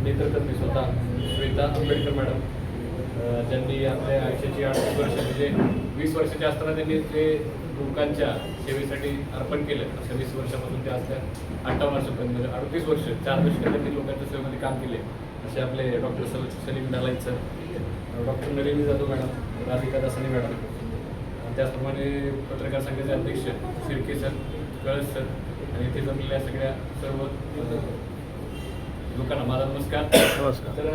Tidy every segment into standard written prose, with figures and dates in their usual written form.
नेतृत्व स्वतः श्वेता आंबेडकर मॅडम, ज्यांनी आपल्या आयुष्याची 38 वर्ष म्हणजे 20 वर्षाचे असताना त्यांनी ते लोकांच्या सेवेसाठी अर्पण केलं. अशा 20 वर्षापासून ते असल्या 58 वर्षापर्यंत म्हणजे 38 वर्ष 4 दशक त्यांनी लोकांच्या सेवेमध्ये काम केले. असे आपले doctor Salim Dalai sir, doctor Nalini Jadhav madam, Radhika Dasani madam, त्याचप्रमाणे पत्रकार संघाचे अध्यक्ष शिर्के सर, कळस सर आणि इथे जमलेल्या सगळ्या सर्व लोकांना माझा नमस्कार. तर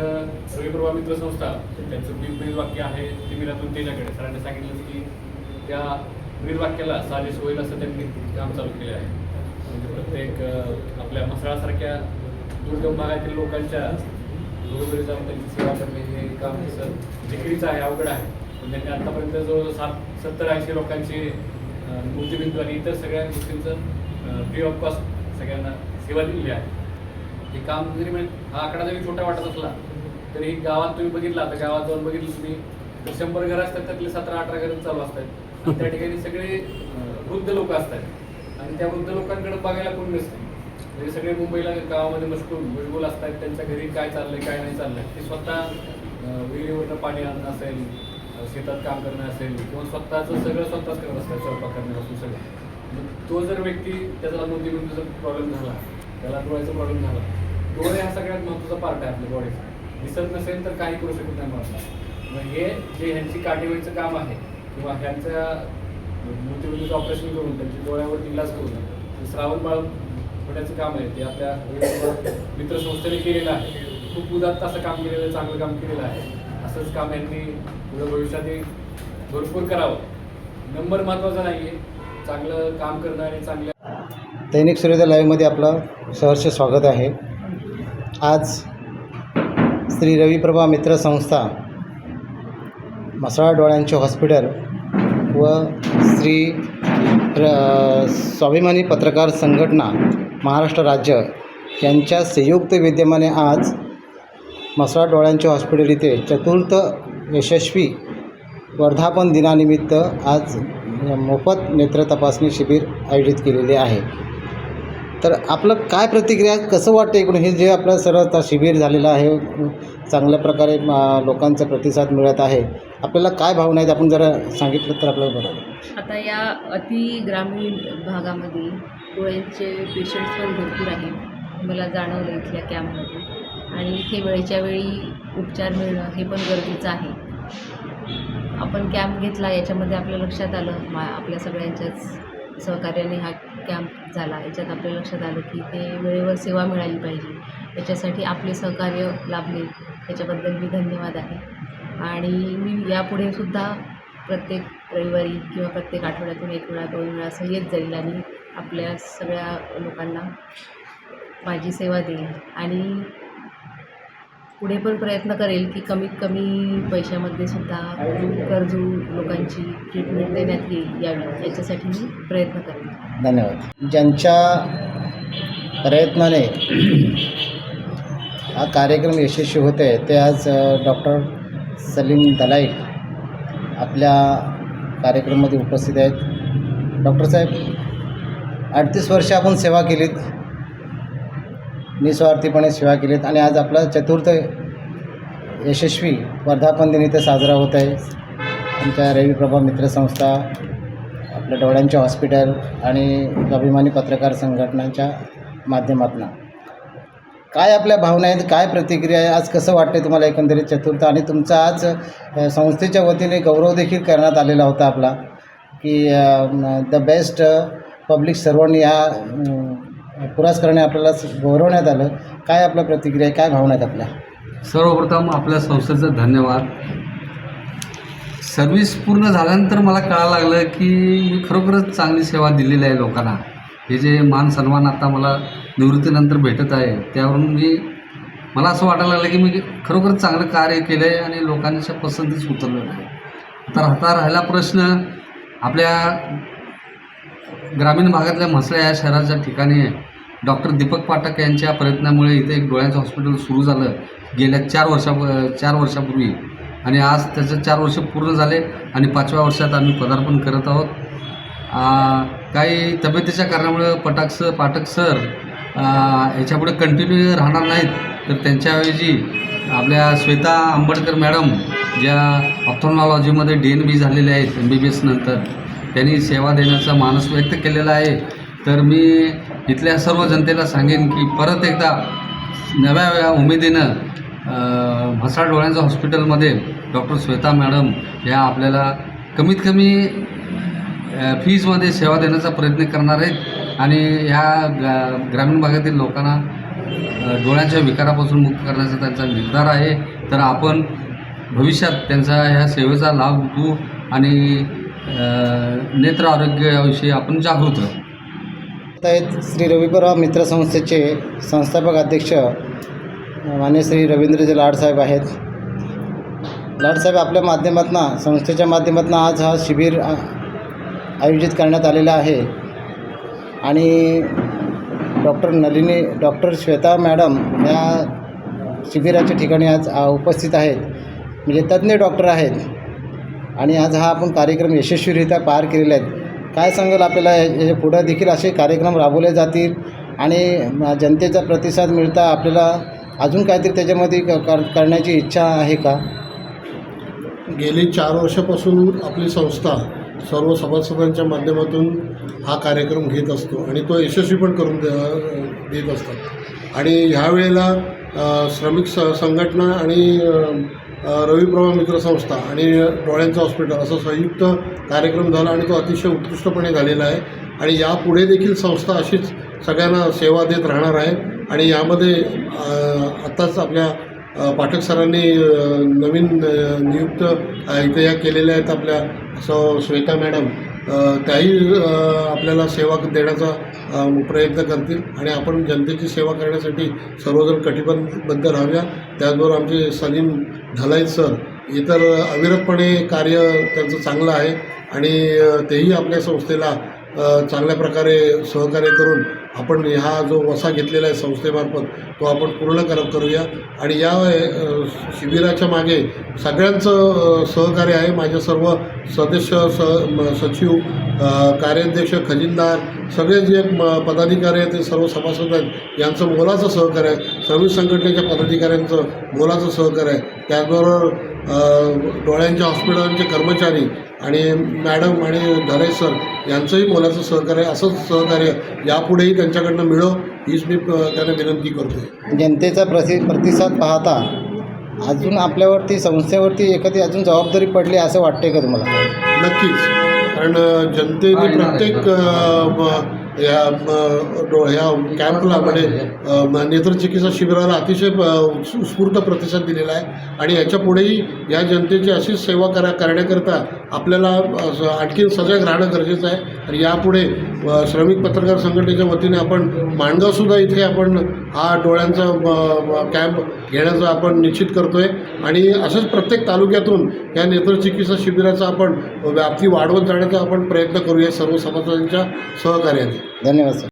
रविप्रभा मित्र संस्था त्यांचं ब्रीद वाक्य आहे तिमिरातून तेजाकडे. सरांनी सांगितलं की त्या ब्रीद वाक्याला साजेस होईल असं त्यांनी काम चालू केलं आहे. म्हणजे प्रत्येक आपल्या म्हसळासारख्या दुर्गम भागातील लोकांच्या बरोबरी जाऊन त्यांची सेवा करणे हे काम तसं जिकरीचं आहे, अवघड आहे. पण त्यांनी आत्तापर्यंत जो 70-80 लोकांची मूर्तिबिंदू आणि इतर सगळ्या गोष्टींचं फ्री ऑफ कॉस्ट सगळ्यांना सेवा दिलेली आहे. हे काम जरी म्हणजे हा आकडा जरी छोटा वाटत असला तरी गावात तुम्ही बघितला, आता गावात जाऊन बघितलं तुम्ही तर 100 घरं असतात, त्यातले 17-18 घरं चालू असतात आणि त्या ठिकाणी सगळे वृद्ध लोक असतात आणि त्या वृद्ध लोकांकडे बघायला कोण नसते. म्हणजे सगळे मुंबईला गावामध्ये मशगूल असतात, त्यांच्या घरी काय चाललंय काय नाही चाललंय ते स्वतः विहिरीवरनं पाणी आणणं असेल, शेतात काम करणं असेल किंवा स्वतःचं सगळं स्वतःच करत असतात, स्वयंपाक करण्यापासून सगळं. तो जर व्यक्ती त्याचा मूर्तिबिंदूचा प्रॉब्लेम झाला, त्याला डोळ्याचा प्रॉब्लेम झाला, डोळे हा सगळ्यात महत्त्वाचा पार्ट आहे आपल्या बॉडीचा. दिसत नसेल तर काही करू शकत नाही माणूस. मग हे जे ह्यांची काठीवरचं काम आहे किंवा ह्यांच्या मूर्तिबिंदूचं ऑपरेशन करून त्यांच्या डोळ्यावरती इलाज करून श्रावण बाळ होण्याचं काम आहे ते आपल्या मित्रसंस्थेने केलेलं आहे. खूप उदात्त असं काम केलेलं आहे, चांगलं काम केलेलं आहे. असंच काम यांनी पुढं भविष्यातही भरपूर करावं. नंबर महत्त्वाचा नाही आहे, चांगलं काम करणं आणि चांगल्या. दैनिक सूर्योदय लाईव्हमध्ये आपलं सहर्ष स्वागत आहे. आज श्री रविप्रभा मित्र संस्था, म्हसळा डोळ्यांचे हॉस्पिटल व श्री स्वाभिमानी पत्रकार संघटना महाराष्ट्र राज्य यांच्या संयुक्त विद्यमाने आज म्हसळा डोळ्यांचे हॉस्पिटल इथे 4th यशस्वी वर्धापन दिनानिमित्त आज मोफत नेत्र तपासणी शिबिर आयोजित केलेले आहे. तर आपलं काय प्रतिक्रिया, कसं वाटतं इकडून हे जे आपलं सर्व शिबिर झालेलं आहे, चांगल्या प्रकारे लोकांचा प्रतिसाद मिळत आहे, आपल्याला काय भावना आहेत आपण जरा सांगितलं तर आपल्याला बरं. आता या अति ग्रामीण भागामध्ये डोळ्यांचे पेशंट्स पण भरपूर आहेत, मला जाणवलं इथल्या कॅम्पमध्ये. आणि इथे वेळेच्या वेळी उपचार मिळणं हे पण गरजेचं आहे. आपण कॅम्प घेतला, याच्यामध्ये आपल्या लक्षात आलं, आपल्या सगळ्यांच्याच सहकार्याने हा कॅम्प झाला. याच्यात आपल्या लक्षात आलं की ते वेळेवर सेवा मिळाली पाहिजे, याच्यासाठी आपले सहकार्य लाभले, याच्याबद्दल मी धन्यवाद आहे. आणि मी यापुढे सुद्धा प्रत्येक रविवारी किंवा प्रत्येक आठवड्यातून 1 वेळा 2 वेळा असं येत जाईल आणि आपल्या सगळ्या लोकांना माझी सेवा देईल. आणि पुढे पण प्रयत्न करेल की कमीत कमी पैशामध्ये सुद्धा गरजू लोकांची ट्रीटमेंट देण्यात यावी, याच्यासाठी मी प्रयत्न करेन. धन्यवाद. ज्यांच्या प्रयत्नाने हा कार्यक्रम यशस्वी होते ते आज डॉक्टर सलीम दलाई आपल्या कार्यक्रमामध्ये उपस्थित आहेत. डॉक्टर साहेब, 38 वर्ष आपण सेवा केलीत, निस्वार्थीपणे सेवा केलीत आणि आज आपला 4th यशस्वी वर्धापन दिन इथे साजरा होत आहे. आमच्या रविप्रभा मित्र संस्था, आपल्या डोळ्यांचे हॉस्पिटल आणि स्वाभिमानी पत्रकार संघटनाच्या माध्यमातून काय आपल्या भावना आहेत, काय प्रतिक्रिया आहे, आज कसं वाटते तुम्हाला एकंदरीत 4th? आणि तुमचा आज संस्थेच्या वतीने गौरव देखील करण्यात आलेला होता आपला की द बेस्ट पब्लिक सर्वंट या पुरस्काराने आपल्याला गौरवण्यात आलं. काय आपल्या प्रतिक्रिया आहे, काय भावना आहेत आपल्या? सर्वप्रथम आपल्या संस्थेचं धन्यवाद. सर्व्हिस पूर्ण झाल्यानंतर मला कळायला लागलं की मी खरोखरच चांगली सेवा दिलेली आहे लोकांना. हे जे मान सन्मान आता मला निवृत्तीनंतर भेटत आहे, त्यावरून मला असं वाटायला लागलं की मी खरोखरच चांगलं कार्य केलं आहे आणि लोकांच्या पसंतीस उतरलेलं आहे. आता राहिला प्रश्न, आपल्या ग्रामीण भागातल्या म्हसळा या शहराच्या ठिकाणी डॉक्टर दीपक पाठक यांच्या प्रयत्नामुळे इथे एक डोळ्यांचं हॉस्पिटल सुरू झालं गेल्या 4 वर्षापूर्वी. आणि आज त्याचं 4 वर्ष पूर्ण झाले आणि 5व्या वर्षात आम्ही पदार्पण करत आहोत. काही तब्येतीच्या कारणामुळे पाठक सर ह्याच्यापुढे कंटिन्यू राहणार नाहीत, तर त्यांच्याऐवजी आपल्या श्वेता आंबडकर मॅडम ज्या ऑप्थॉल्मॉलॉजीमध्ये DNB झालेल्या आहेत MBBS नंतर, त्यांनी सेवा देण्याचा मानस व्यक्त केलेला आहे. तर मी इथल्या सर्व जनतेला सांगेन की परत एकदा नव्या उमेदीनं म्हसाळ डोळ्यांच्या हॉस्पिटलमध्ये डॉक्टर श्वेता मॅडम ह्या आपल्याला कमीत कमी फीजमध्ये सेवा देण्याचा प्रयत्न करणार आहेत आणि ह्या ग्रामीण भागातील लोकांना डोळ्यांच्या विकारापासून मुक्त करण्याचा त्यांचा निर्धार आहे. तर आपण भविष्यात त्यांचा ह्या सेवेचा लाभ घेऊ आणि नेत्र आरोग्याविषयी आपण जागृत राहू. आहेत श्री रविप्रभा मित्र संस्थेचे संस्थापक अध्यक्ष मान्य श्री रवींद्रजी लाडसाहेब आहेत. लाडसाहेब, आपल्या माध्यमातून संस्थेच्या माध्यमातून आज हा शिबिर आयोजित करण्यात आलेला आहे आणि डॉक्टर श्वेता मॅडम या शिबिराच्या ठिकाणी आज उपस्थित आहेत, म्हणजे तज्ज्ञ डॉक्टर आहेत आणि आज हा आपण कार्यक्रम यशस्वीरित्या पार केलेला आहे. काय सांगाल आपल्याला, याच्या पुढं देखील असे कार्यक्रम राबवले जातील आणि जनतेचा प्रतिसाद मिळता आपल्याला अजून काहीतरी त्याच्यामध्ये करण्याची इच्छा आहे का? गेली 4 वर्षापासून आपली संस्था सर्व सभासदांच्या माध्यमातून हा कार्यक्रम घेत असतो आणि तो यशस्वी पण करून देत असतात. आणि ह्यावेळेला श्रमिक संघटना आणि रविप्रभा मित्र संस्था आणि डोळ्यांचं हॉस्पिटल असं संयुक्त कार्यक्रम झाला आणि तो अतिशय उत्कृष्टपणे झालेला आहे. आणि यापुढे देखील संस्था अशीच सगळ्यांना सेवा देत राहणार आहे. आणि यामध्ये आत्ताच आपल्या पाठक सरांनी नवीन नियुक्त इथे या केलेल्या आहेत आपल्या श्वेता मॅडम, त्याही आपल्याला सेवा देण्याचा प्रयत्न करतील आणि आपण जनतेची सेवा करण्यासाठी सर्वजण कटिबद्ध राहूया. त्याचबरोबर आमचे सलीम धलाई सर, इतर अविरतपणे कार्य त्यांचं चांगलं आहे आणि तेही आपल्या संस्थेला चांगल्या प्रकारे सहकार्य करून आपण हा जो वसा घेतलेला आहे संस्थेमार्फत तो आपण पूर्ण करूया. आणि या शिबिराच्या मागे सगळ्यांचं सहकार्य आहे. माझे सर्व सदस्य सचिव, कार्याध्यक्ष, खजिनदार, सगळे जे पदाधिकारी आहेत ते सर्व सभासद आहेत यांचं मोलाचं सहकार्य आहे. श्रमिक संघटनेच्या पदाधिकाऱ्यांचं मोलाचं सहकार्य आहे. त्याचबरोबर डोळ्यांच्या हॉस्पिटलचे कर्मचारी आणि मॅडम आणि धरे सर यांचंही मोलाचं सहकार्य, असंच सहकार्य यापुढेही त्यांच्याकडनं मिळो हीच मी त्यांना विनंती करतो. जनतेचा प्रतिसाद पाहता अजून आपल्यावरती संस्थेवरती एखादी अजून जबाबदारी पडली असं वाटते का तुम्हाला? नक्कीच, कारण जनतेने प्रत्येक ह्या कॅम्पला म्हणजे नेत्रचिकित्सा शिबिराला अतिशय उत्स्फूर्त प्रतिसाद दिलेला आहे. आणि याच्या पुढेही या जनतेची अशीच सेवा करण्याकरता आपल्याला आणखी सजग राहणं गरजेचं आहे. आणि यापुढे श्रमिक पत्रकार संघटनेच्या वतीने आपण माणगावसुद्धा इथे आपण हा डोळ्यांचा कॅम्प घेण्याचं आपण निश्चित करतो आहे. आणि असंच प्रत्येक तालुक्यातून या नेत्रचिकित्सा शिबिराचा आपण व्याप्ती वाढवत जाण्याचा आपण प्रयत्न करूया सर्व सभासदांच्या सहकार्याने. धन्यवाद सर.